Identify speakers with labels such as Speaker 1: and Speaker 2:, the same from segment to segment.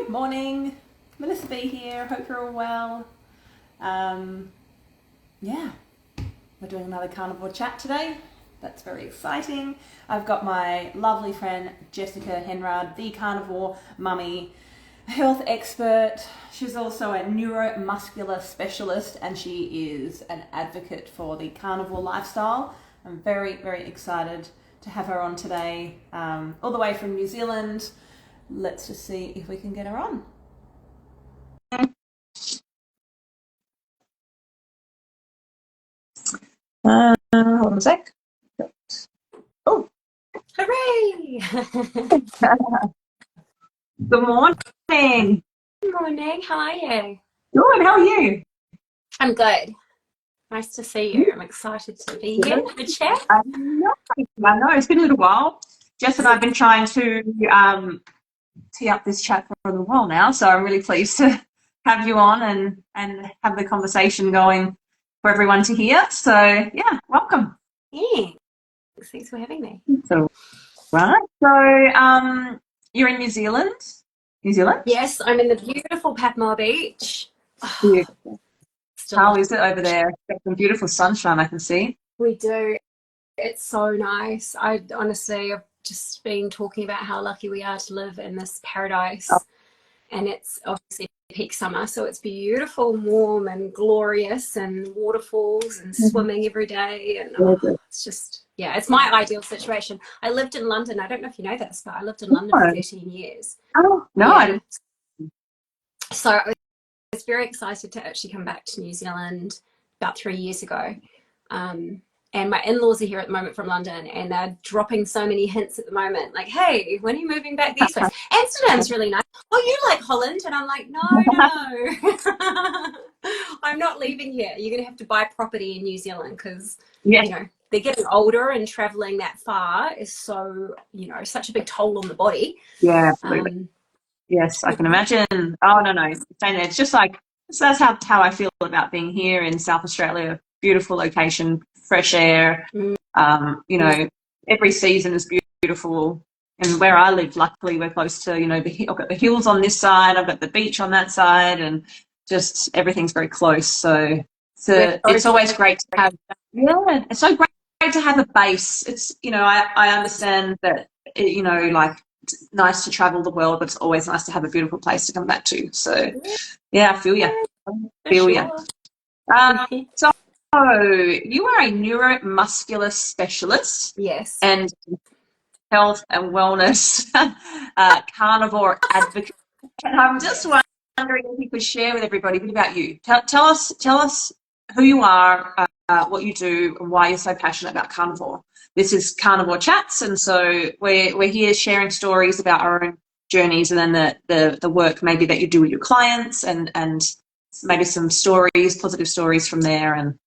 Speaker 1: Good morning, Melissa B here. Hope you're all well. Yeah, we're doing another carnivore chat today. That's very exciting. I've got my lovely friend Jessica Henrard, the Carnivore Mummy, health expert. She's also a neuromuscular specialist and she is an advocate for the carnivore lifestyle. I'm very, very excited to have her on today, all the way from New Zealand. Let's just see if we can get her on. Hold on a sec. Oh,
Speaker 2: hooray!
Speaker 1: Good morning.
Speaker 2: Good morning. How are you?
Speaker 1: Good. How are you?
Speaker 2: I'm good. Nice to see you. I'm excited to be here for the chat.
Speaker 1: I know. It's been a little while. Jess and I have been trying to tee up this chat for a little while now, so I'm really pleased to have you on and have the conversation going for everyone to hear. So yeah, welcome.
Speaker 2: Yeah. Thanks for having me.
Speaker 1: So right. You're in New Zealand? New Zealand?
Speaker 2: Yes, I'm in the beautiful Patmore Beach.
Speaker 1: Beautiful. How is it over there? Got some beautiful sunshine I can see.
Speaker 2: We do. It's so nice. I've just been talking about how lucky we are to live in this paradise.
Speaker 1: Oh.
Speaker 2: And it's obviously peak summer, so it's beautiful and warm and glorious and waterfalls and swimming every day. And it's just, yeah, it's my ideal situation. I lived in London. I don't know if you know this, but I lived in London for 13 years.
Speaker 1: Oh, no,
Speaker 2: yeah.
Speaker 1: I didn't.
Speaker 2: So I was very excited to actually come back to New Zealand about 3 years ago. And my in-laws are here at the moment from London and they're dropping so many hints at the moment, like, hey, when are you moving back these ways? Amsterdam's really nice. Oh, you like Holland? And I'm like, no. I'm not leaving here. You're going to have to buy property in New Zealand because, you know, they're getting older and traveling that far is so, such a big toll on the body.
Speaker 1: Yeah, absolutely. Yes, I can imagine. Oh, no. It's just like, that's how I feel about being here in South Australia. Beautiful location, fresh air. Every season is beautiful. And where I live, luckily, we're close to, I've got the hills on this side, I've got the beach on that side, and just everything's very close. So it's always great to have, it's so great to have a base. It's, I understand that, it's nice to travel the world, but it's always nice to have a beautiful place to come back to. So, yeah, I feel you. So you are a neuromuscular specialist.
Speaker 2: Yes.
Speaker 1: And health and wellness carnivore advocate. And I'm just wondering if you could share with everybody a bit about you. Tell us who you are, what you do, and why you're so passionate about carnivore. This is Carnivore Chats, and so we're here sharing stories about our own journeys, and then the work maybe that you do with your clients, and maybe some stories, positive stories from there, and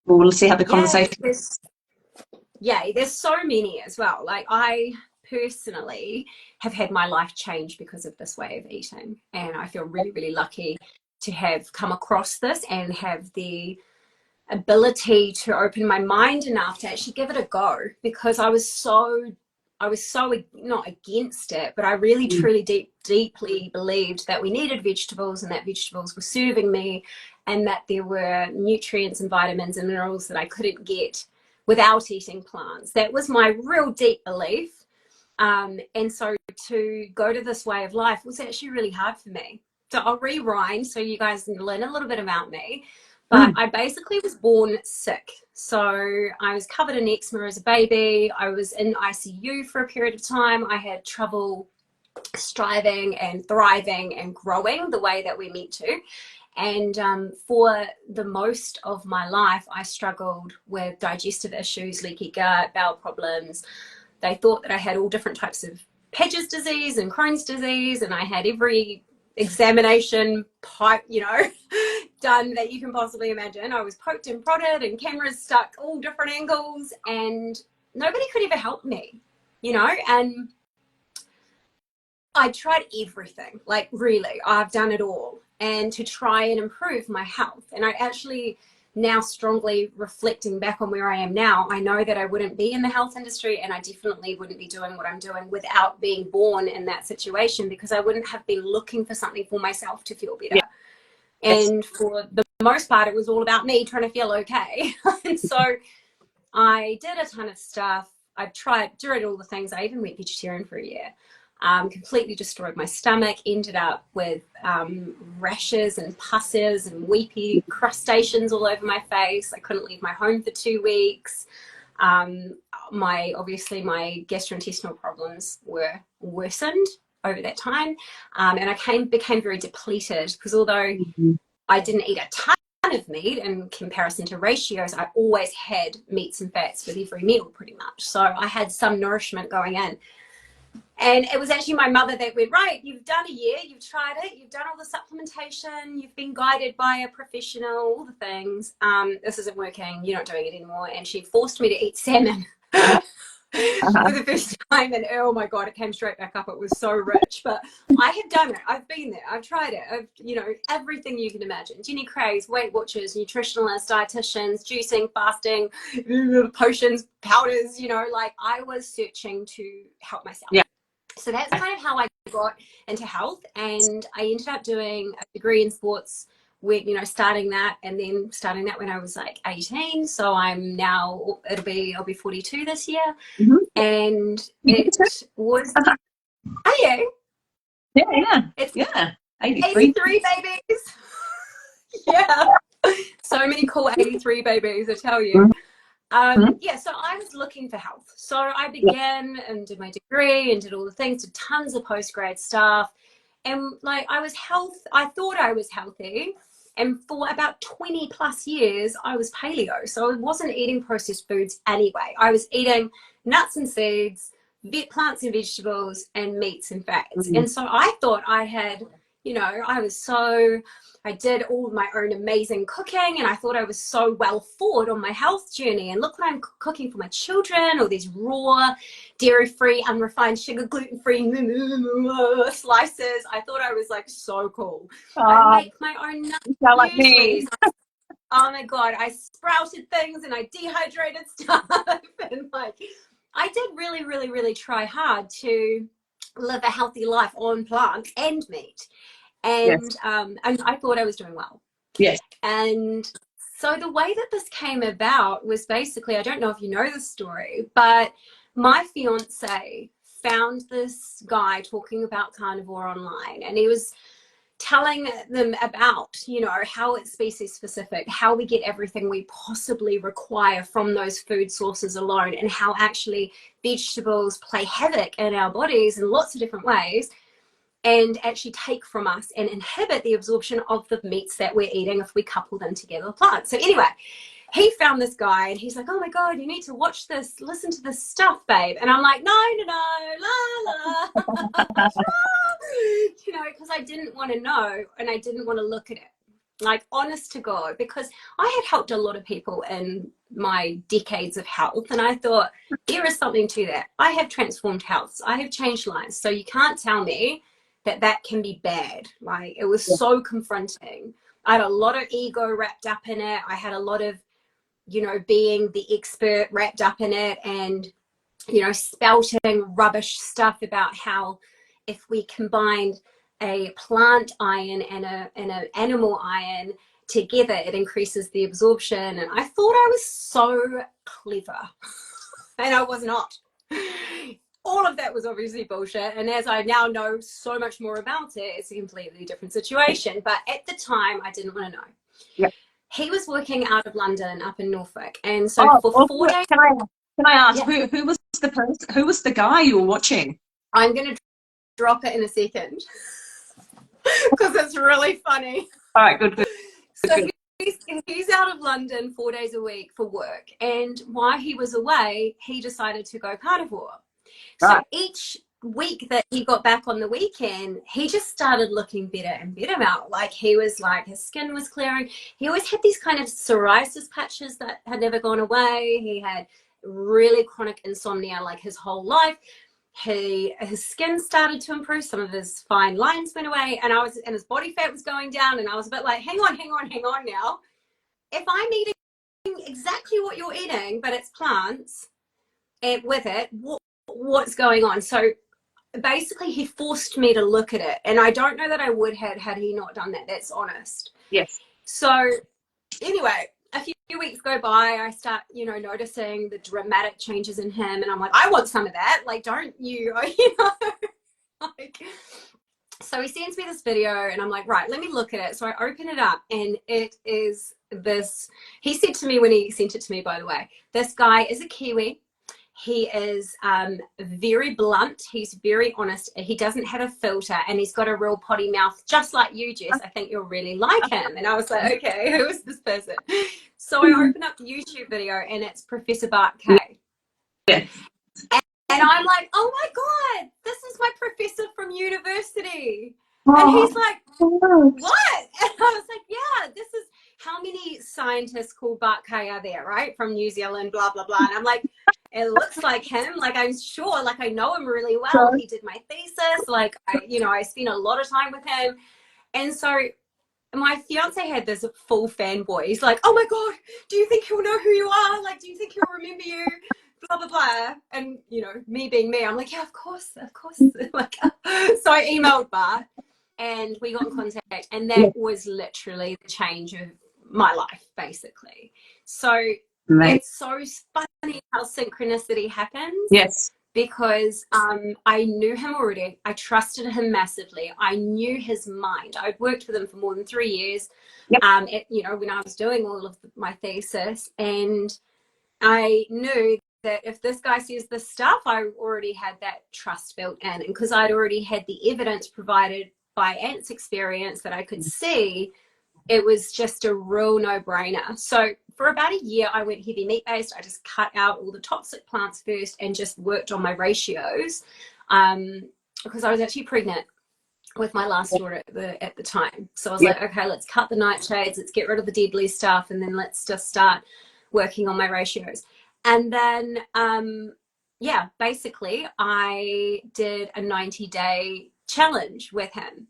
Speaker 1: we'll see how the conversation.
Speaker 2: There's so many as well. Like, I personally have had my life change because of this way of eating, and I feel really, really lucky to have come across this and have the ability to open my mind enough to actually give it a go, because I was so not against it, but I really truly deeply believed that we needed vegetables and that vegetables were serving me, and that there were nutrients and vitamins and minerals that I couldn't get without eating plants. That was my real deep belief. And so to go to this way of life was actually really hard for me. So I'll rewind so you guys can learn a little bit about me. But I basically was born sick. So I was covered in eczema as a baby. I was in ICU for a period of time. I had trouble striving and thriving and growing the way that we're meant to. And for the most of my life, I struggled with digestive issues, leaky gut, bowel problems. They thought that I had all different types of Paget's disease and Crohn's disease, and I had every examination done that you can possibly imagine. I was poked and prodded and cameras stuck all different angles, and nobody could ever help me, and I tried everything. Like, really, I've done it all, and to try and improve my health. And I actually now strongly reflecting back on where I am now, I know that I wouldn't be in the health industry, and I definitely wouldn't be doing what I'm doing without being born in that situation, because I wouldn't have been looking for something for myself to feel better. Yeah. And for the most part, it was all about me trying to feel okay. And so I did a ton of stuff. I tried all the things. I even went vegetarian for a year. Completely destroyed my stomach, ended up with rashes and pusses and weepy crustaceans all over my face. I couldn't leave my home for 2 weeks. Obviously my gastrointestinal problems were worsened over that time. And I became very depleted, because although I didn't eat a ton of meat in comparison to ratios, I always had meats and fats with every meal pretty much. So I had some nourishment going in. And it was actually my mother that went, right, you've done a year, you've tried it, you've done all the supplementation, you've been guided by a professional, all the things. This isn't working, you're not doing it anymore. And she forced me to eat salmon for the first time. And oh my God, it came straight back up. It was so rich. But I have done it. I've been there. I've tried it. Everything you can imagine. Jenny Craig's, Weight Watchers, nutritionalists, dietitians, juicing, fasting, potions, powders, I was searching to help myself. Yeah. So that's kind of how I got into health, and I ended up doing a degree in sports with, starting that when I was like 18. So I'm now, I'll be 42 this year. Mm-hmm. And it was, are you?
Speaker 1: Yeah.
Speaker 2: It's
Speaker 1: 83
Speaker 2: babies. Yeah. So many cool 83 babies, I tell you. So I was looking for health. So I began and did my degree and did all the things, did tons of post-grad stuff. And I thought I was healthy. And for about 20 plus years, I was paleo. So I wasn't eating processed foods anyway. I was eating nuts and seeds, plants and vegetables, and meats and fats. And so I thought I had, I did all my own amazing cooking, and I thought I was so well forward on my health journey. And look what I'm cooking for my children, all these raw, dairy-free, unrefined sugar, gluten-free slices. I thought I was so cool. I make my own nuts. Like me. Oh my God, I sprouted things and I dehydrated stuff. And I did really, really, really try hard to live a healthy life on plants and meat. And and I thought I was doing well.
Speaker 1: Yes.
Speaker 2: And so the way that this came about was basically, I don't know if you know the story, but my fiance found this guy talking about carnivore online, and he was telling them about, how it's species specific, how we get everything we possibly require from those food sources alone, and how actually vegetables play havoc in our bodies in lots of different ways, and actually take from us and inhibit the absorption of the meats that we're eating if we couple them together with plants. So anyway, he found this guy and he's like, oh my God, you need to watch this, listen to this stuff, babe. And I'm like, no, la, la. Because I didn't want to know and I didn't want to look at it. Honest to God, because I had helped a lot of people in my decades of health, and I thought, there is something to that. I have transformed health. I have changed lives. So you can't tell me that can be bad. It was so confronting. I had a lot of ego wrapped up in it. I had a lot of, being the expert wrapped up in it, and, spouting rubbish stuff about how if we combined a plant iron and an animal iron together, it increases the absorption. And I thought I was so clever, and I was not. All of that was obviously bullshit. And as I now know so much more about it, it's a completely different situation. But at the time, I didn't want to know.
Speaker 1: Yep.
Speaker 2: He was working out of London up in Norfolk. And so for 4 days...
Speaker 1: Can I ask, who was the person, who was the guy you were watching?
Speaker 2: I'm going to drop it in a second because it's really funny.
Speaker 1: All right, good.
Speaker 2: So he's out of London 4 days a week for work. And while he was away, he decided to go carnivore. So each week that he got back on the weekend, he just started looking better and better out. He was his skin was clearing. He always had these kind of psoriasis patches that had never gone away. He had really chronic insomnia his whole life. His skin started to improve. Some of his fine lines went away, and his body fat was going down. And I was a bit hang on now. if I'm eating exactly what you're eating, but it's plants, and with it, what's going on? So basically he forced me to look at it, and I don't know that I would have had he not done that. That's honest.
Speaker 1: Yes.
Speaker 2: So anyway, a few weeks go by, I start, you know, noticing the dramatic changes in him, and I'm like, I want some of that. Like, don't you, you know, like, so he sends me this video, and I'm like, right, let me look at it. So I open it up, and it is this, he said to me when he sent it to me, by the way, this guy is a Kiwi. He is very blunt. He's very honest. He doesn't have a filter, and he's got a real potty mouth, just like you, Jess. I think you'll really like him. And I was like, okay, who is this person? So I open up the YouTube video, and it's Professor Bart Kay.
Speaker 1: Yes.
Speaker 2: And I'm like, oh my God, this is my professor from university.
Speaker 1: Oh.
Speaker 2: And he's like, what? And I was like, yeah, this is, how many scientists called Bart Kay are there, right? From New Zealand, blah, blah, blah. And I'm like, it looks like him. Like, I'm sure, like, I know him really well. He did my thesis. Like, I spent a lot of time with him. And so my fiance had this full fanboy. He's like, oh my God, do you think he'll know who you are? Like, do you think he'll remember you? Blah, blah, blah. And, you know, me being me, I'm like, yeah, of course. Like, so I emailed Bart, and we got in contact, and that was literally the change of my life, basically. So it's so funny how synchronicity happens.
Speaker 1: Yes.
Speaker 2: Because I knew him already. I trusted him massively. I knew his mind. I'd worked with him for more than 3 years, you know, when I was doing all of my thesis. And I knew that if this guy says this stuff, I already had that trust built in. And because I'd already had the evidence provided by Ant's experience that I could see, it was just a real no-brainer. So for about a year, I went heavy meat-based. I just cut out all the toxic plants first and just worked on my ratios, because I was actually pregnant with my last daughter at the time. So I was like, okay, let's cut the nightshades, let's get rid of the deadly stuff, and then let's just start working on my ratios. And then, basically I did a 90-day challenge with him.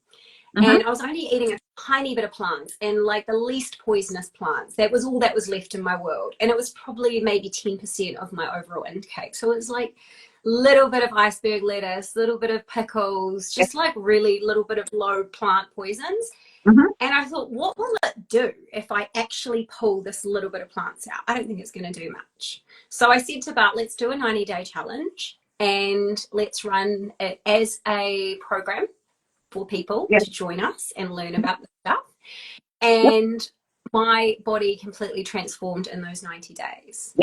Speaker 2: And I was only eating a tiny bit of plants, and like the least poisonous plants. That was all that was left in my world. And it was probably maybe 10% of my overall intake. So it was like little bit of iceberg lettuce, little bit of pickles, just like really little bit of low plant poisons. And I thought, what will it do if I actually pull this little bit of plants out? I don't think it's going to do much. So I said to Bart, let's do a 90-day challenge, and let's run it as a program for people to join us and learn about the stuff. And my body completely transformed in those 90 days.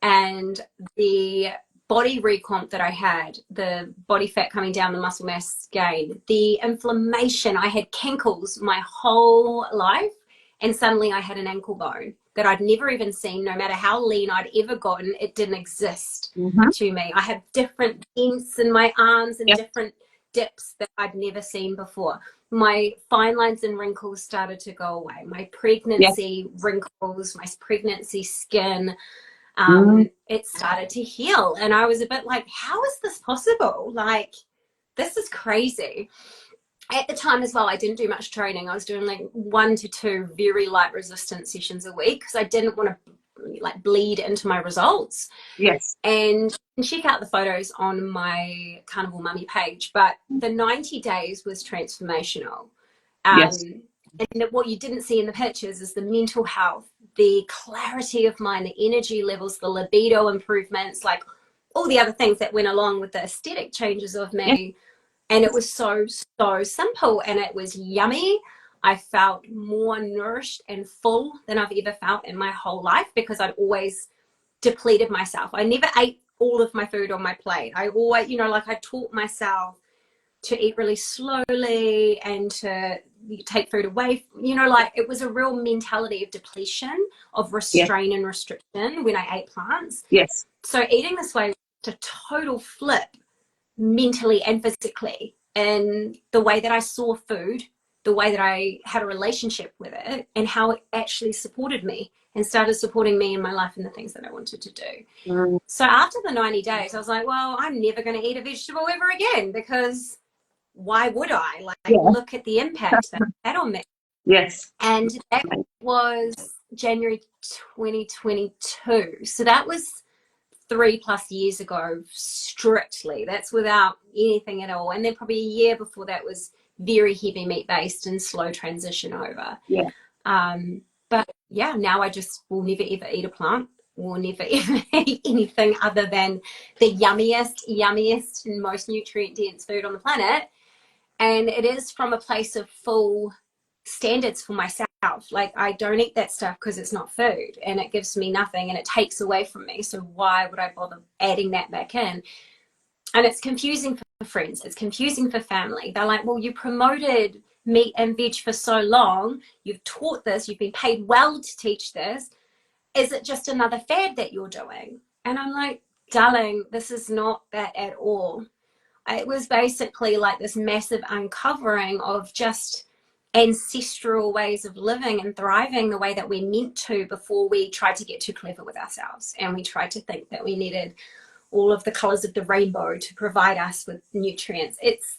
Speaker 2: And the body recomp that I had, the body fat coming down, the muscle mass gain, the inflammation, I had kinkles my whole life, and suddenly I had an ankle bone that I'd never even seen. No matter how lean I'd ever gotten, it didn't exist to me. I had different dents in my arms and different dips that I'd never seen before. My fine lines and wrinkles started to go away. My pregnancy wrinkles, my pregnancy skin, it started to heal. And I was a bit like, how is this possible? Like, this is crazy. At the time as well, I didn't do much training. I was doing like 1 to 2 very light resistance sessions a week, because I didn't want to like bleed into my results. And check out the photos on my Carnivore Mummy page. But the 90 days was transformational. And what you didn't see in the pictures is the mental health, the clarity of mind, the energy levels, the libido improvements, like all the other things that went along with the aesthetic changes of me. And it was so simple, and it was yummy. I felt more nourished and full than I've ever felt in my whole life, because I'd always depleted myself. I never ate all of my food on my plate. I always, you know, like I taught myself to eat really slowly and to take food away. You know, like it was a real mentality of depletion, of restraint and restriction when I ate plants. So eating this way was a total flip mentally and physically, and the way that I saw food, the way that I had a relationship with it, and how it actually supported me and started supporting me in my life and the things that I wanted to do. So after the 90 days, I was like, well, I'm never going to eat a vegetable ever again, because why would I? Like, look at the impact that it had on me. And that was January 2022. So that was 3+ years ago, strictly. That's without anything at all. And then probably a year before that was very heavy meat based and slow transition over.
Speaker 1: Yeah.
Speaker 2: But yeah, now I just will never ever eat a plant. Will never ever eat anything other than the yummiest and most nutrient dense food on the planet. And it is from a place of full standards for myself. Like, I don't eat that stuff because it's not food and it gives me nothing and it takes away from me. So why would I bother adding that back in? And it's confusing for friends. It's confusing for family. They're like, well, you promoted meat and veg for so long. You've taught this. You've been paid well to teach this. Is it just another fad that you're doing? And I'm like, darling, this is not that at all. It was basically like this massive uncovering of just ancestral ways of living and thriving the way that we're meant to before we tried to get too clever with ourselves. And we tried to think that we needed all of the colors of the rainbow to provide us with nutrients. It's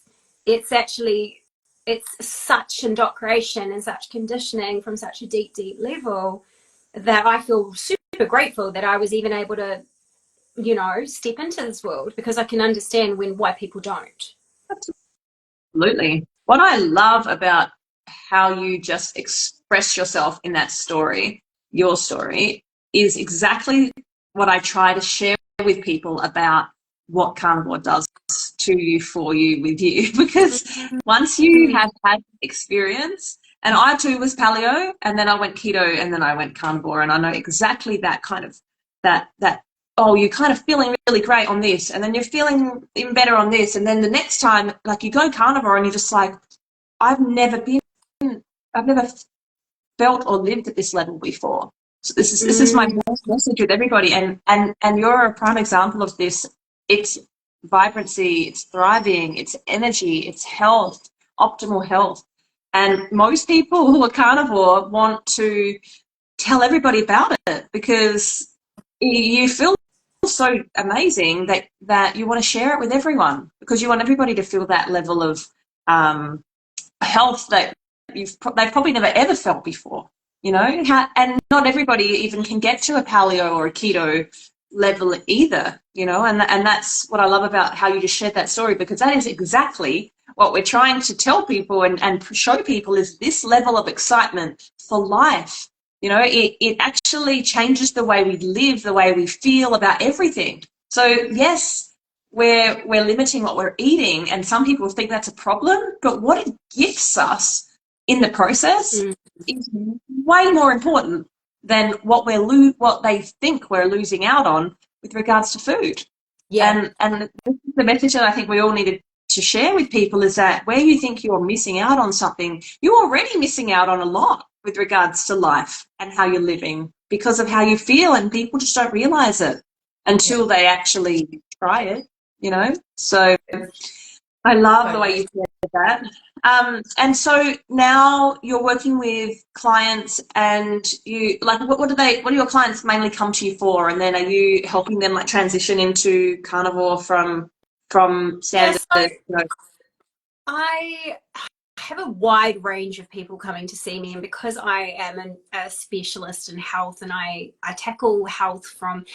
Speaker 2: such indoctrination and such conditioning from such a deep level that I feel super grateful that I was even able to, you know, step into this world, because I can understand why people don't.
Speaker 1: Absolutely. What I love about how you just express yourself in that story, your story, is exactly what I try to share with people about what carnivore does to you, for you, with you. Because once you have had experience, and I too was paleo, and then I went keto, and then I went carnivore, and I know exactly that kind of that oh, you're kind of feeling really great on this, and then you're feeling even better on this, and then the next time, like, you go carnivore and you're just like, I've never felt or lived at this level before. So this is my message with everybody, and you're a prime example of this. It's vibrancy, it's thriving, it's energy, it's health, optimal health. And most people who are carnivore want to tell everybody about it, because you feel so amazing that you want to share it with everyone, because you want everybody to feel that level of health that they've probably never ever felt before, you know. And not everybody even can get to a paleo or a keto level either, you know. And that's what I love about how you just shared that story, because that is exactly what we're trying to tell people and show people, is this level of excitement for life. You know, it actually changes the way we live, the way we feel about everything. So yes, we're limiting what we're eating, and some people think that's a problem, but what it gifts us in the process is way more important than what they think we're losing out on with regards to food. Yeah. And the message that I think we all needed to share with people is that where you think you're missing out on something, you're already missing out on a lot with regards to life and how you're living, because of how you feel, and people just don't realize it until they actually try it, you know. So I love the way you said that. And so now you're working with clients, and you, like, what do your clients mainly come to you for? And then are you helping them, like, transition into carnivore from standard?
Speaker 2: Yeah, so I have a wide range of people coming to see me, and because I am a specialist in health, and I tackle health from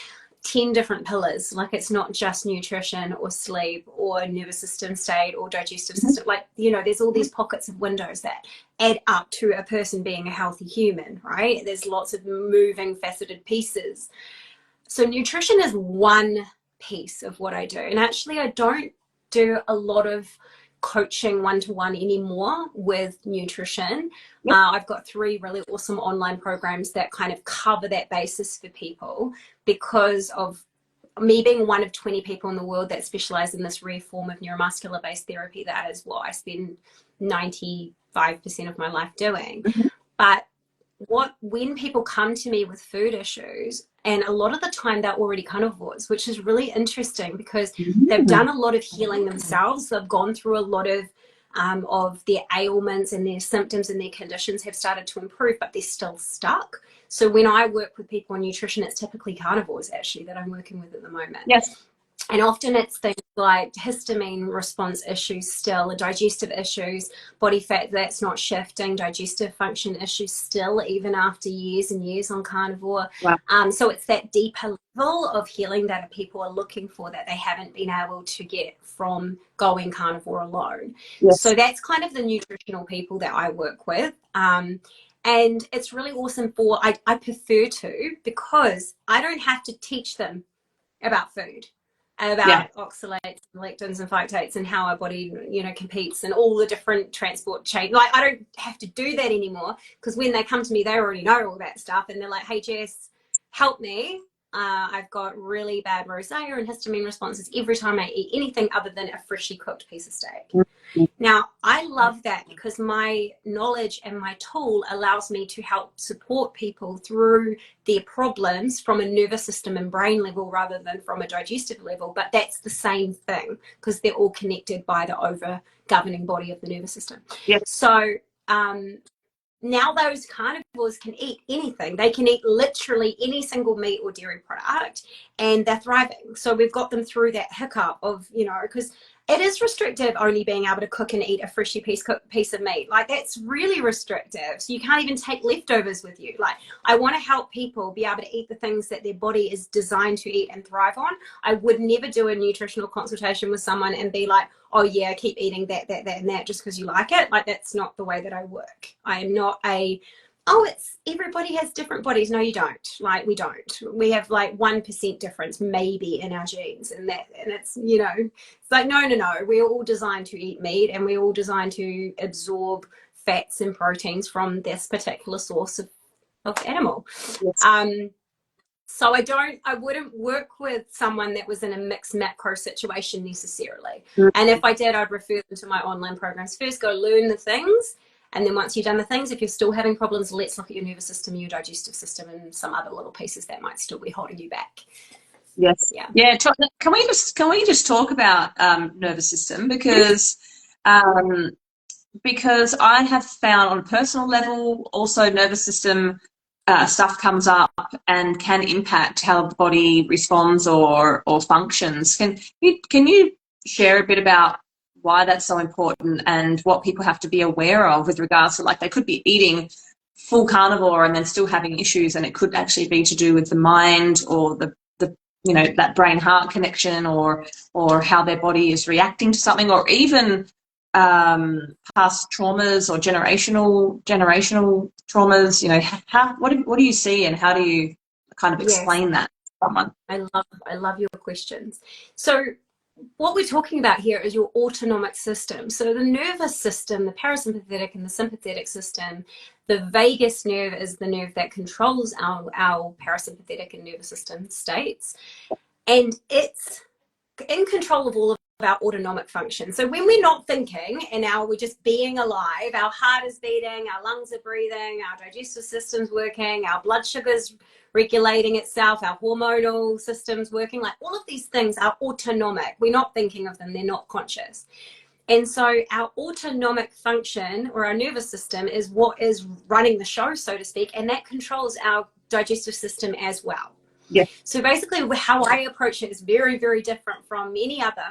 Speaker 2: 10 different pillars. Like, it's not just nutrition or sleep or nervous system state or digestive system. Like, you know, there's all these pockets of windows that add up to a person being a healthy human, right? There's lots of moving, faceted pieces. So nutrition is one piece of what I do. And actually, I don't do a lot of coaching one-to-one anymore with nutrition. I've got 3 really awesome online programs that kind of cover that basis for people, because of me being one of 20 people in the world that specialize in this rare form of neuromuscular based therapy. That is what I spend 95% of my life doing. But when people come to me with food issues, and a lot of the time they're already carnivores, which is really interesting, because they've done a lot of healing themselves. They've gone through a lot of their ailments, and their symptoms and their conditions have started to improve, but they're still stuck. So when I work with people on nutrition, it's typically carnivores actually that I'm working with at the moment.
Speaker 1: Yes.
Speaker 2: And often it's things like histamine response issues still, digestive issues, body fat that's not shifting, digestive function issues still, even after years and years on carnivore.
Speaker 1: Wow.
Speaker 2: So it's that deeper level of healing that people are looking for that they haven't been able to get from going carnivore alone.
Speaker 1: Yes.
Speaker 2: So that's kind of the nutritional people that I work with. And it's really awesome for, I prefer to, because I don't have to teach them about food, about oxalates, lectins and phytates, and how our body, you know, competes and all the different transport chain. Like, I don't have to do that anymore, because when they come to me, they already know all that stuff, and they're like, hey Jess, help me. I've got really bad rosacea and histamine responses every time I eat anything other than a freshly cooked piece of steak. Now, I love that, because my knowledge and my tool allows me to help support people through their problems from a nervous system and brain level rather than from a digestive level. But that's the same thing, because they're all connected by the over governing body of the nervous system.
Speaker 1: Yes.
Speaker 2: So now those carnivores can eat anything. They can eat literally any single meat or dairy product, and they're thriving. So we've got them through that hiccup of, you know, because it is restrictive only being able to cook and eat a freshly cooked piece of meat. Like, that's really restrictive. So you can't even take leftovers with you. Like, I want to help people be able to eat the things that their body is designed to eat and thrive on. I would never do a nutritional consultation with someone and be like, oh yeah, keep eating that, and that just because you like it. Like, that's not the way that I work. I am not a, oh, it's everybody has different bodies. No, you don't. Like, we don't. We have like 1% difference maybe in our genes, and it's, you know, it's like, no. We're all designed to eat meat, and we're all designed to absorb fats and proteins from this particular source of animal.
Speaker 1: Yes.
Speaker 2: So I wouldn't work with someone that was in a mixed macro situation necessarily. And if I did, I'd refer them to my online programs. First, go learn the things. And then once you've done the things, if you're still having problems, let's look at your nervous system, your digestive system, and some other little pieces that might still be holding you back.
Speaker 1: Yes. Yeah. Can we just talk about nervous system, because I have found on a personal level also nervous system stuff comes up and can impact how the body responds or functions. Can you share a bit about why that's so important and what people have to be aware of with regards to, like, they could be eating full carnivore and then still having issues, and it could actually be to do with the mind or the you know, that brain heart connection, or how their body is reacting to something, or even past traumas or generational traumas. You know, what do you see, and how do you kind of explain that to someone?
Speaker 2: I love your questions. So what we're talking about here is your autonomic system. So the nervous system, the parasympathetic and the sympathetic system, the vagus nerve is the nerve that controls our parasympathetic and nervous system states. And it's in control of all of our autonomic function. So when we're not thinking and we're just being alive, our heart is beating, our lungs are breathing, our digestive system's working, our blood sugar's regulating itself, our hormonal system's working, like all of these things are autonomic. We're not thinking of them, they're not conscious. And so our autonomic function, or our nervous system, is what is running the show, so to speak, and that controls our digestive system as well.
Speaker 1: Yeah.
Speaker 2: So basically how I approach it is very, very different from any other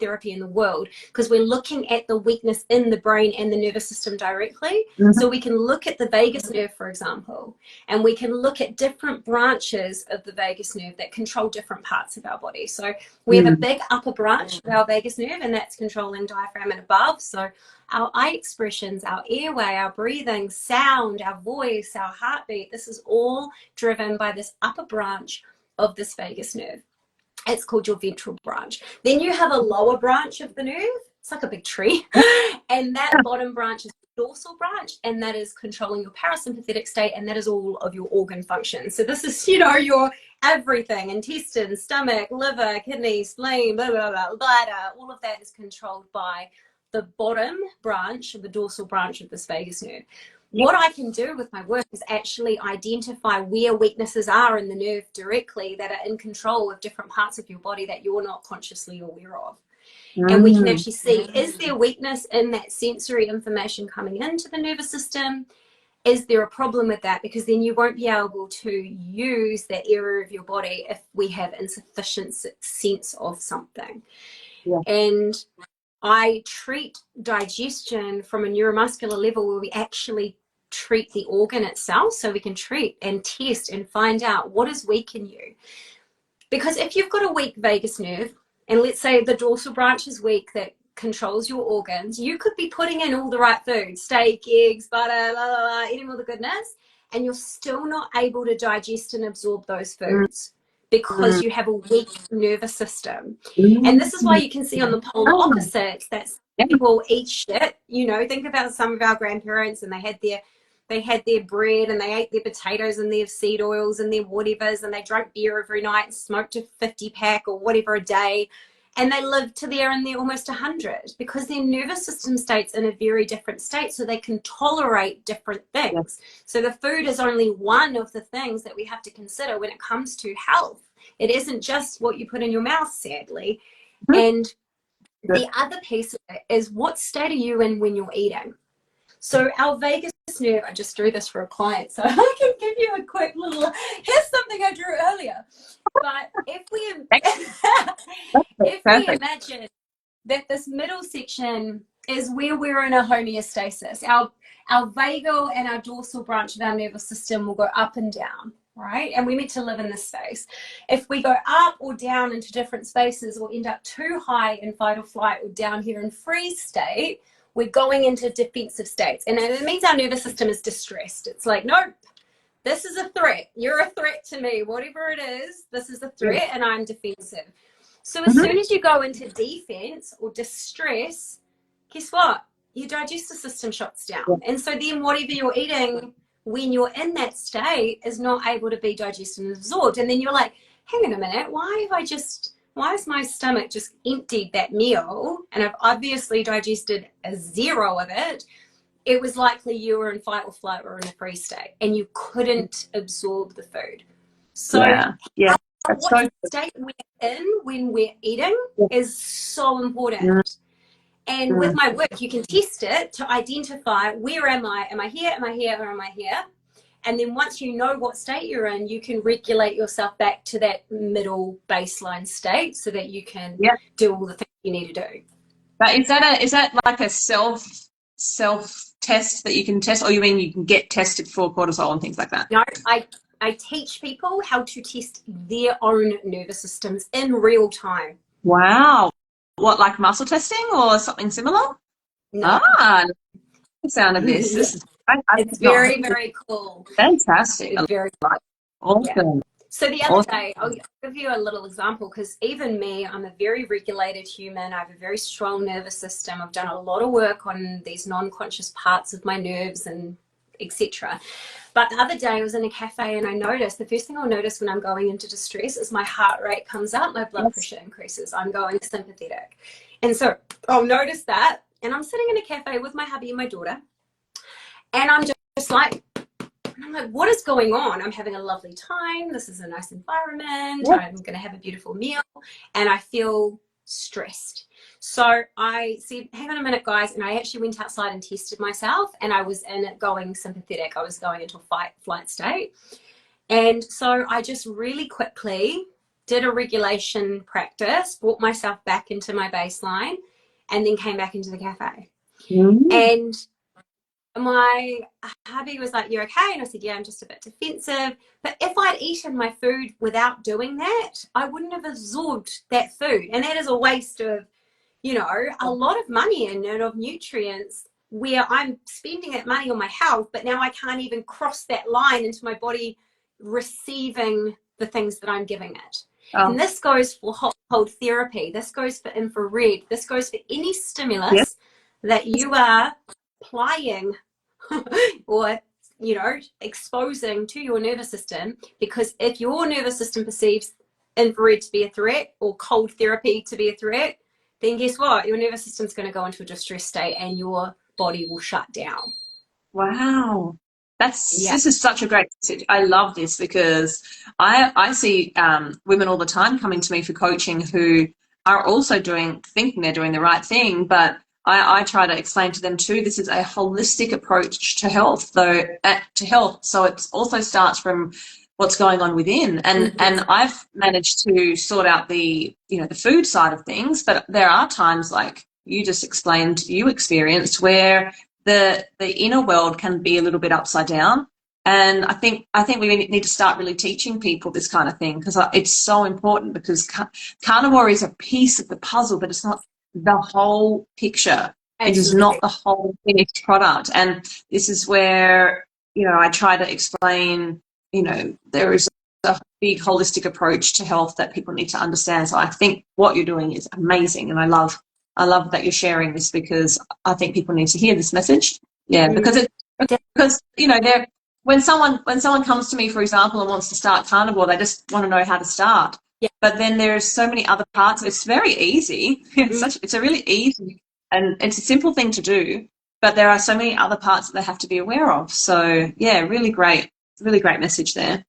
Speaker 2: therapy in the world, because we're looking at the weakness in the brain and the nervous system directly. So we can look at the vagus nerve, for example, and we can look at different branches of the vagus nerve that control different parts of our body. So we have a big upper branch of our vagus nerve, and that's controlling diaphragm and above. So our eye expressions, our airway, our breathing, sound, our voice, our heartbeat, this is all driven by this upper branch of this vagus nerve. It's called your ventral branch. Then you have a lower branch of the nerve. It's like a big tree. And that bottom branch is the dorsal branch, and that is controlling your parasympathetic state, and that is all of your organ function. So this is, you know, your everything: intestines, stomach, liver, kidneys, spleen, blah, blah, blah, bladder. All of that is controlled by the bottom branch, the dorsal branch of this vagus nerve. What I can do with my work is actually identify where weaknesses are in the nerve directly that are in control of different parts of your body that you're not consciously aware of. And we can actually see, is there weakness in that sensory information coming into the nervous system? is there a problem with that? Because then you won't be able to use that area of your body if we have insufficient sense of something.
Speaker 1: Yeah.
Speaker 2: And I treat digestion from a neuromuscular level where we actually treat the organ itself, so we can treat and test and find out what is weak in you. Because if you've got a weak vagus nerve, and let's say the dorsal branch is weak that controls your organs, you could be putting in all the right foods, steak, eggs, butter, la, la, la, eating all the goodness, and you're still not able to digest and absorb those foods because you have a weak nervous system. And this is why you can see on the polar opposites that people eat shit. You know, think about some of our grandparents, and they had their bread and they ate their potatoes and their seed oils and their whatevers, and they drank beer every night and smoked a 50 pack or whatever a day. And they lived to there and they're almost 100 because their nervous system state's in a very different state, so they can tolerate different things. So the food is only one of the things that we have to consider when it comes to health. It isn't just what you put in your mouth, sadly. And the other piece of it is, what state are you in when you're eating? So our vagus nerve, I just drew this for a client, so I can give you a quick little, here's something I drew earlier. But if we imagine that this middle section is where we're in a homeostasis, our vagal and our dorsal branch of our nervous system will go up and down, right? And we're meant to live in this space. If we go up or down into different spaces, or end up too high in fight or flight or down here in freeze state, we're going into defensive states. And it means our nervous system is distressed. It's like, nope, this is a threat. You're a threat to me. Whatever it is, this is a threat and I'm defensive. So as soon as you go into defense or distress, guess what? Your digestive system shuts down. And so then whatever you're eating when you're in that state is not able to be digested and absorbed. And then you're like, hang on a minute, why has my stomach just emptied that meal and I've obviously digested a zero of it? It was likely you were in fight or flight or in a freeze state and you couldn't absorb the food. So what state we're in when we're eating is so important. And with my work, you can test it to identify, where am I? Am I here? Am I here? Or am I here? And then once you know what state you're in, you can regulate yourself back to that middle baseline state so that you can do all the things you need to do.
Speaker 1: But is that like a self test that you can test, or you mean you can get tested for cortisol and things like that?
Speaker 2: No, I teach people how to test their own nervous systems in real time.
Speaker 1: Wow. What, like muscle testing or something similar?
Speaker 2: No.
Speaker 1: The sound of this. This is
Speaker 2: it's very, very cool.
Speaker 1: Fantastic.
Speaker 2: It's very
Speaker 1: awesome.
Speaker 2: Yeah. So the other day, I'll give you a little example, because even me, I'm a very regulated human. I have a very strong nervous system. I've done a lot of work on these non-conscious parts of my nerves and etc. But the other day I was in a cafe and I noticed, the first thing I'll notice when I'm going into distress is my heart rate comes up, my blood pressure increases, I'm going sympathetic. And so I'll notice that, and I'm sitting in a cafe with my hubby and my daughter, and I'm just like, what is going on? I'm having a lovely time. This is a nice environment. I'm going to have a beautiful meal, and I feel stressed. So I said, hang on a minute, guys. And I actually went outside and tested myself, and I was in it going sympathetic. I was going into a fight flight state. And so I just really quickly did a regulation practice, brought myself back into my baseline, and then came back into the cafe. And my hubby was like, you're okay? And I said, yeah, I'm just a bit defensive. But if I'd eaten my food without doing that, I wouldn't have absorbed that food. And that is a waste of, you know, a lot of money and of nutrients, where I'm spending that money on my health, but now I can't even cross that line into my body receiving the things that I'm giving it. And this goes for hot cold therapy. This goes for infrared. This goes for any stimulus that you are applying or, you know, exposing to your nervous system. Because if your nervous system perceives infrared to be a threat or cold therapy to be a threat, then guess what? Your nervous system's going to go into a distressed state and your body will shut down.
Speaker 1: Wow. This is such a great message. I love this, because I see women all the time coming to me for coaching who are also thinking they're doing the right thing, but I try to explain to them too, this is a holistic approach to health, so it also starts from what's going on within. And I've managed to sort out the food side of things, but there are times, like you just explained, you experienced, where the inner world can be a little bit upside down. And I think we need to start really teaching people this kind of thing, because it's so important, because carnivore is a piece of the puzzle, but it's not the whole picture. Absolutely. It is not the whole finished product. And this is where, I try to explain, there is a big holistic approach to health that people need to understand. So I think what you're doing is amazing. And I love that you're sharing this, because I think people need to hear this message. Yeah, because when someone comes to me, for example, and wants to start carnivore, they just want to know how to start. Yeah. But then there's so many other parts. It's very easy. It's a really easy, and it's a simple thing to do, but there are so many other parts that they have to be aware of. So yeah, really great message there.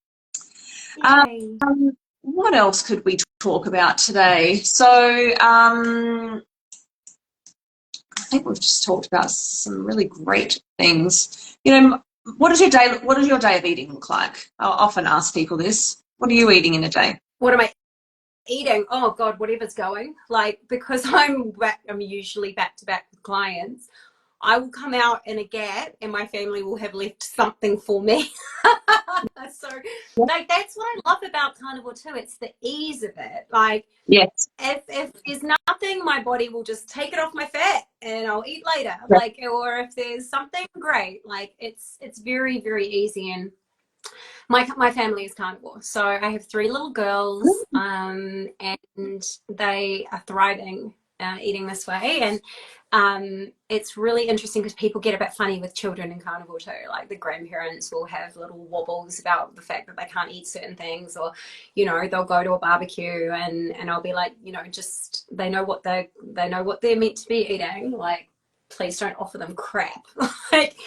Speaker 1: What else could we talk about today? So I think we've just talked about some really great things. What does your day of eating look like? I'll often ask people this. What are you eating in a day?
Speaker 2: What am I eating? Oh God, whatever's going. Like, because I'm usually back to back with clients, I will come out in a gap and my family will have left something for me. So like, that's what I love about carnivore too. It's the ease of it. Like,
Speaker 1: yes,
Speaker 2: if there's nothing, my body will just take it off my fat and I'll eat later. Yeah. Like, or if there's something, great. Like, it's very, very easy. And my family is carnivore, so I have 3 little girls, and they are thriving eating this way. And it's really interesting, because people get a bit funny with children in carnivore too. Like, the grandparents will have little wobbles about the fact that they can't eat certain things, or they'll go to a barbecue and I'll be like, just they know what they're meant to be eating. Like, please don't offer them crap. Like,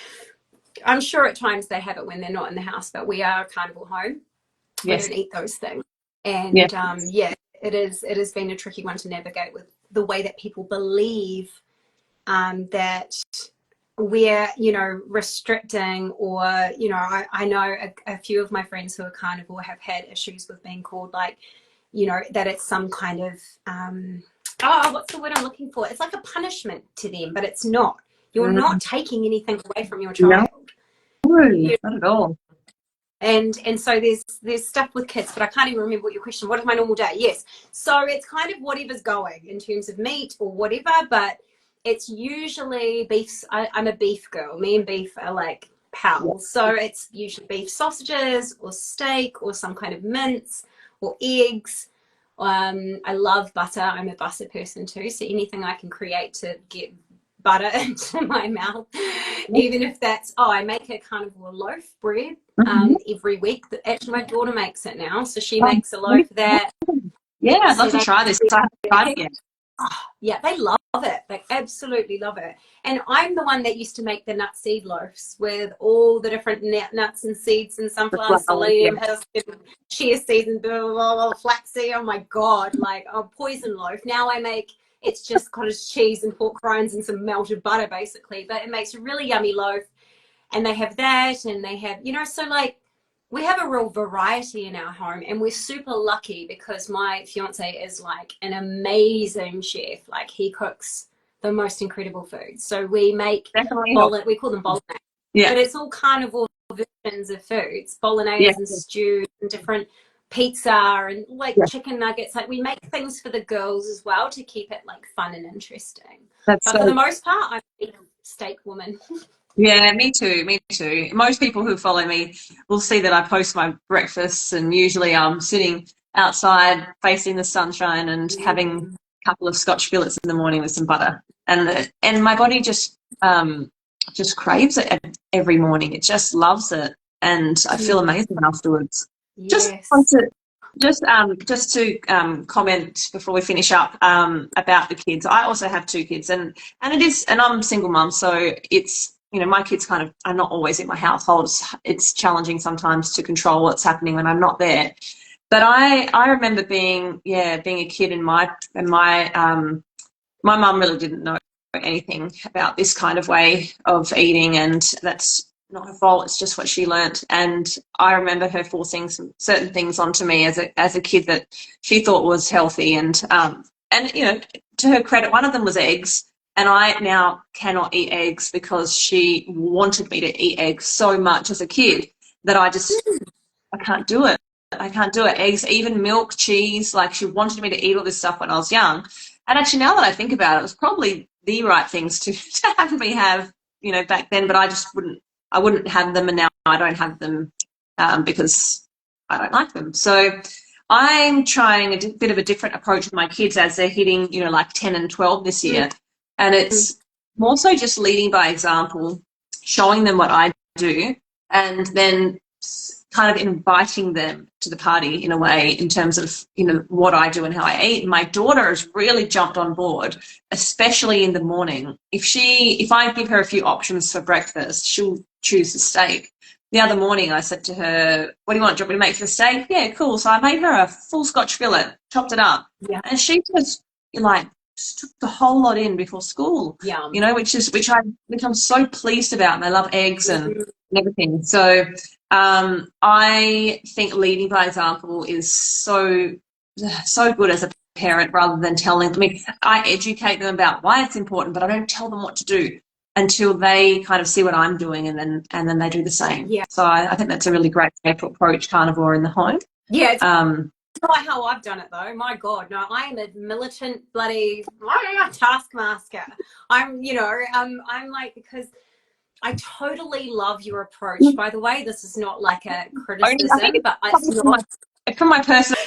Speaker 2: I'm sure at times they have it when they're not in the house, but we are a carnivore home. Yes. We don't eat those things. And it has been a tricky one to navigate, with the way that people believe that we're restricting, or I know a few of my friends who are carnivore have had issues with being called, like, that it's some kind of what's the word I'm looking for? It's like a punishment to them, but it's not. You're not taking anything away from your child.
Speaker 1: No, not at all.
Speaker 2: And so there's stuff with kids, but I can't even remember what your question. What is my normal day? Yes. So it's kind of whatever's going in terms of meat or whatever, but it's usually beef. I'm a beef girl. Me and beef are like pals. So it's usually beef sausages or steak or some kind of mince or eggs. I love butter. I'm a butter person too. So anything I can create to get butter into my mouth, even if that's I make a carnivore loaf bread every week. Actually, my daughter makes it now, so she makes a loaf that
Speaker 1: I'd love to try this. I haven't tried it yet.
Speaker 2: Yeah, they love it. They absolutely love it. And I'm the one that used to make the nut seed loaves with all the different nuts and seeds and sunflower, selenium, chia seeds, and blah, blah, blah, flaxseed. Oh my God, like a poison loaf. Now I make, it's just cottage cheese and pork rinds and some melted butter basically, but it makes a really yummy loaf. And they have that, and they have, so like, we have a real variety in our home, and we're super lucky because my fiance is like an amazing chef. Like, he cooks the most incredible food. So we make we call them bolognese, but it's all carnivore versions of foods, bolognese and stews and different pizza and like chicken nuggets. Like, we make things for the girls as well to keep it like fun and interesting. But for the most part, I'm a steak woman.
Speaker 1: Yeah, me too. Most people who follow me will see that I post my breakfasts, and usually I'm sitting outside facing the sunshine and having a couple of Scotch fillets in the morning with some butter. And my body just craves it every morning. It just loves it, and I feel amazing afterwards. Yes. Just to comment before we finish up about the kids. I also have 2 kids, and I'm a single mum, so it's, my kids kind of are not always in my household. It's challenging sometimes to control what's happening when I'm not there. But I remember being a kid, and my mum really didn't know anything about this kind of way of eating, and that's not her fault. It's just what she learnt. And I remember her forcing some certain things onto me as a kid that she thought was healthy. And you know, to her credit, one of them was eggs. And I now cannot eat eggs because she wanted me to eat eggs so much as a kid that I can't do it. I can't do it. Eggs, even milk, cheese, like she wanted me to eat all this stuff when I was young. And actually, now that I think about it, it was probably the right things to have me have, you know, back then, but I wouldn't have them, and now I don't have them because I don't like them. So I'm trying a bit of a different approach with my kids as they're hitting, you know, like 10 and 12 this year. And it's more so just leading by example, showing them what I do, and then kind of inviting them to the party in a way in terms of, you know, what I do and how I eat. And my daughter has really jumped on board, especially in the morning. If I give her a few options for breakfast, she'll choose the steak. The other morning I said to her, what do you want? Do you want me to make for the steak? Yeah, cool. So I made her a full Scotch fillet, chopped it up. Yeah. And she just like took the whole lot in before school. Yeah. You know, which I'm so pleased about, and I love eggs and everything. So I think leading by example is so good as a parent, rather than telling them. I mean, I educate them about why it's important, but I don't tell them what to do until they kind of see what I'm doing, and then they do the same. Yeah. So I think that's a really great way to approach carnivore in the home. Yeah. It's
Speaker 2: not how I've done it though. My God, no, I am a militant bloody taskmaster. I'm like, because I totally love your approach. By the way, this is not like a criticism, but
Speaker 1: from my personal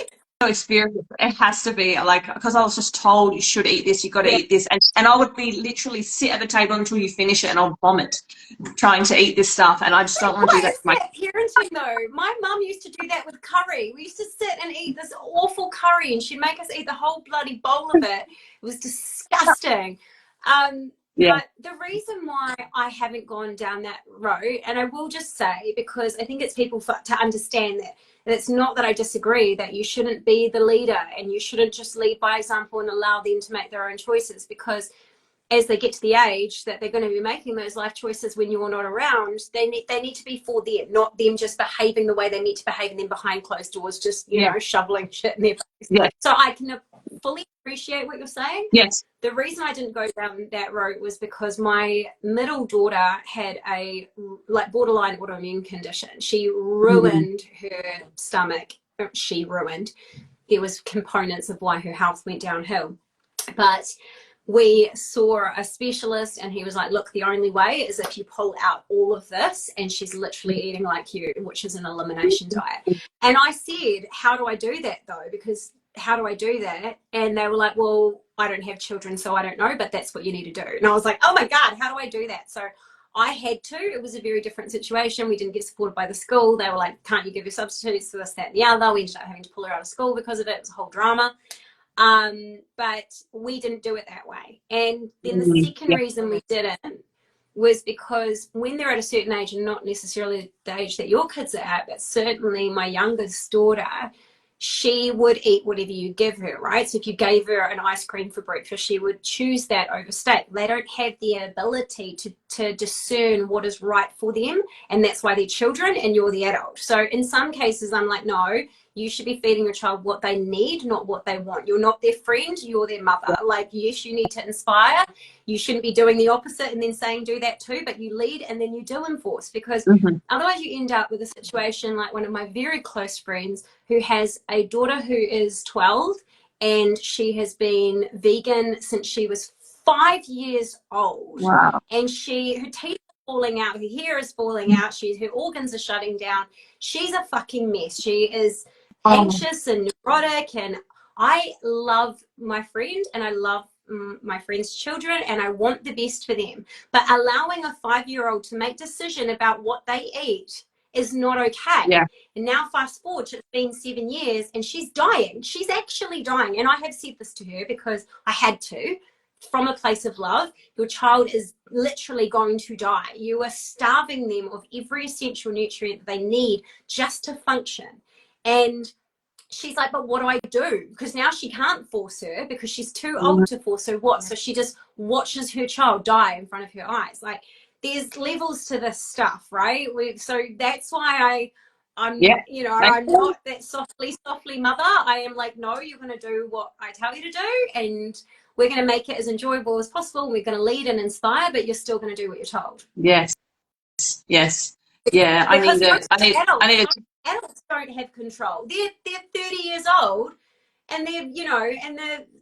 Speaker 1: experience, it has to be like, because I was just told you should eat this, you got to eat this, and I would be literally sit at the table until you finish it, and I'll vomit trying to eat this stuff, and I just don't want to do that.
Speaker 2: Parenting though, my mum used to do that with curry. We used to sit and eat this awful curry, and she'd make us eat the whole bloody bowl of it. It was disgusting. But the reason why I haven't gone down that road, and I will just say, because I think it's people to understand that it's not that I disagree, that you shouldn't be the leader and you shouldn't just lead by example and allow them to make their own choices, because as they get to the age that they're going to be making those life choices when you're not around, they need to be for them, not them just behaving the way they need to behave and then behind closed doors just, you know, shoveling shit in their face. Yeah. So I can fully appreciate what you're saying. Yes. The reason I didn't go down that road was because my middle daughter had a like borderline autoimmune condition. She ruined her stomach. There was components of why her health went downhill. But we saw a specialist, and he was like, look, the only way is if you pull out all of this, and she's literally eating like you, which is an elimination diet. And I said, how do I do that though? Because how do I do that? And they were like, well, I don't have children, so I don't know, but that's what you need to do. And I was like, oh my God, how do I do that? So I had to. It was a very different situation. We didn't get supported by the school. They were like, can't you give your substitutes for this, that, and the other? We ended up having to pull her out of school because of it. It was a whole drama. But we didn't do it that way. And then the second reason we didn't was because when they're at a certain age, and not necessarily the age that your kids are at, but certainly my youngest daughter, she would eat whatever you give her, right? So if you gave her an ice cream for breakfast, she would choose that over steak. They don't have the ability to discern what is right for them, and that's why they're children and you're the adult. So in some cases, I'm like, no, you should be feeding your child what they need, not what they want. You're not their friend, you're their mother. Like, yes, you need to inspire. You shouldn't be doing the opposite and then saying do that too, but you lead and then you do enforce, because otherwise you end up with a situation like one of my very close friends who has a daughter who is 12, and she has been vegan since she was 5 years old. Wow. And her teeth are falling out, her hair is falling out, her organs are shutting down. She's a fucking mess. She is anxious and neurotic, and I love my friend and I love my friend's children and I want the best for them, but allowing a 5-year-old to make decision about what they eat is not okay. Yeah. And now fast forward, it's been 7 years and she's dying. She's actually dying. And I have said this to her because I had to, from a place of love. Your child is literally going to die. You are starving them of every essential nutrient that they need just to function. And she's like, but what do I do? Because now she can't force her because she's too old to force her what? So she just watches her child die in front of her eyes. Like, there's levels to this stuff, right? So that's why I'm you know, I'm not that softly mother. I am like, no, you're going to do what I tell you to do, and we're going to make it as enjoyable as possible. We're going to lead and inspire, but you're still going to do what you're told.
Speaker 1: Yes. Yeah.
Speaker 2: Adults don't have control. They're 30 years old, and they're, you know, and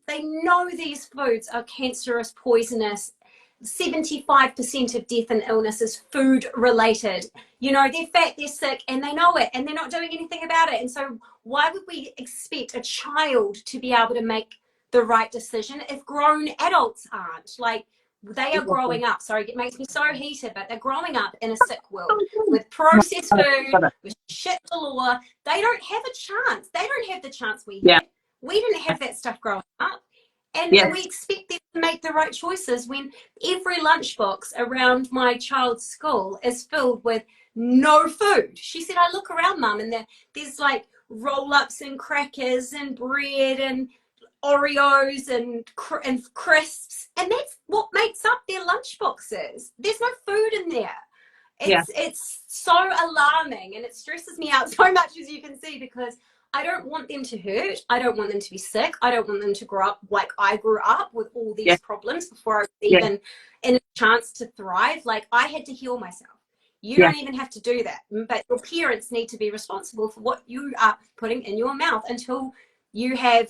Speaker 2: they know these foods are cancerous, poisonous. 75% of death and illness is food related. You know, they're fat, they're sick, and they know it, and they're not doing anything about it. And so why would we expect a child to be able to make the right decision if grown adults aren't? Like, they are growing up. Sorry, it makes me so heated, but they're growing up in a sick world with processed food, with shit galore. They don't have a chance. They don't have the chance we had. We didn't have that stuff growing up. And we expect them to make the right choices when every lunchbox around my child's school is filled with no food. She said, I look around, Mum, and there's like roll-ups and crackers and bread and Oreos and crisps, and that's what makes up their lunchboxes. There's no food in there. It's so alarming, and it stresses me out so much, as you can see, because I don't want them to hurt. I don't want them to be sick. I don't want them to grow up like I grew up with all these problems before I was even in a chance to thrive. Like, I had to heal myself. You don't even have to do that. But your parents need to be responsible for what you are putting in your mouth until you have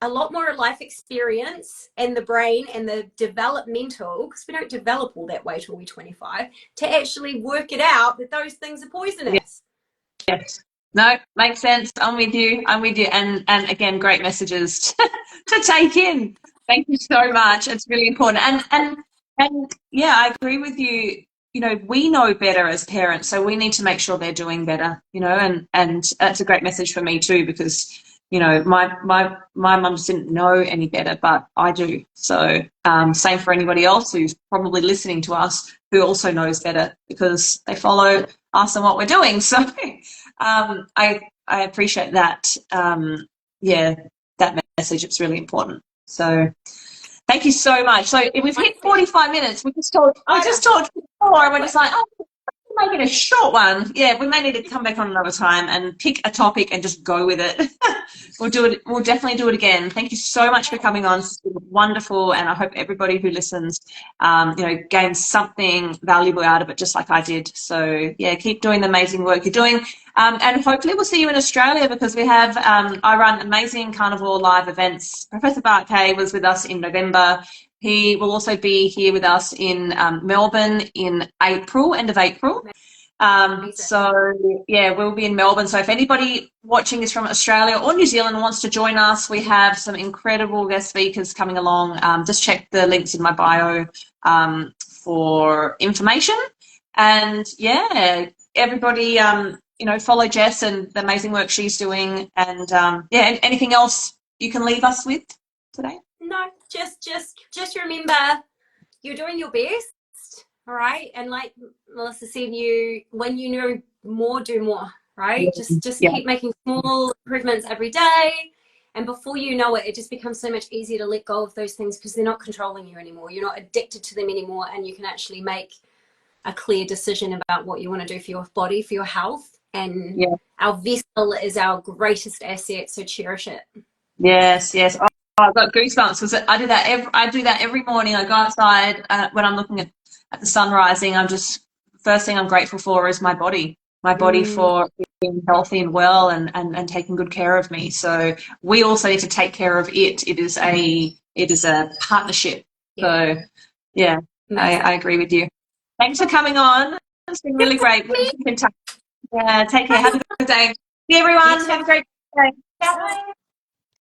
Speaker 2: a lot more life experience and the brain and the developmental, because we don't develop all that way till we're 25, to actually work it out that those things are poisonous.
Speaker 1: Yes. No, makes sense. I'm with you. And again, great messages to take in. Thank you so much. It's really important. And yeah, I agree with you. You know, we know better as parents, so we need to make sure they're doing better, you know, and that's a great message for me too, because, you know, my mum didn't know any better, but I do. So same for anybody else who's probably listening to us who also knows better, because they follow us and what we're doing. So I appreciate that. That message. It's really important. So thank you so much. So we've hit 45 minutes. We just talked before, and we're just like, oh, make it a short one. Yeah, we may need to come back on another time and pick a topic and just go with it. We'll do it. We'll definitely do it again. Thank you so much for coming on. It's been wonderful, and I hope everybody who listens, you know, gains something valuable out of it, just like I did. So yeah, keep doing the amazing work you're doing, and hopefully we'll see you in Australia, because we have I run amazing carnivore live events. Professor Bart Kay was with us in November. He will also be here with us in Melbourne in April, end of April. So yeah, we'll be in Melbourne. So if anybody watching is from Australia or New Zealand wants to join us, we have some incredible guest speakers coming along. Just check the links in my bio for information. And yeah, everybody, you know, follow Jess and the amazing work she's doing. And yeah, anything else you can leave us with today?
Speaker 2: No, just remember, you're doing your best. All right. And like Melissa said, when you know more, do more, right? Just keep making small improvements every day. And before you know it, it just becomes so much easier to let go of those things, because they're not controlling you anymore. You're not addicted to them anymore. And you can actually make a clear decision about what you want to do for your body, for your health. And our vessel is our greatest asset. So cherish it.
Speaker 1: Yes. Oh, I've got goosebumps, because I do that every morning. I go outside when I'm looking at the sun rising. First thing I'm grateful for is my body for being healthy and well and taking good care of me. So we also need to take care of it. It is a partnership. So yeah, I agree with you. Thanks for coming on. It's been really great. We'll keep in touch. Yeah, take care. Have a good day. See you, everyone. Have a great day.
Speaker 2: Bye.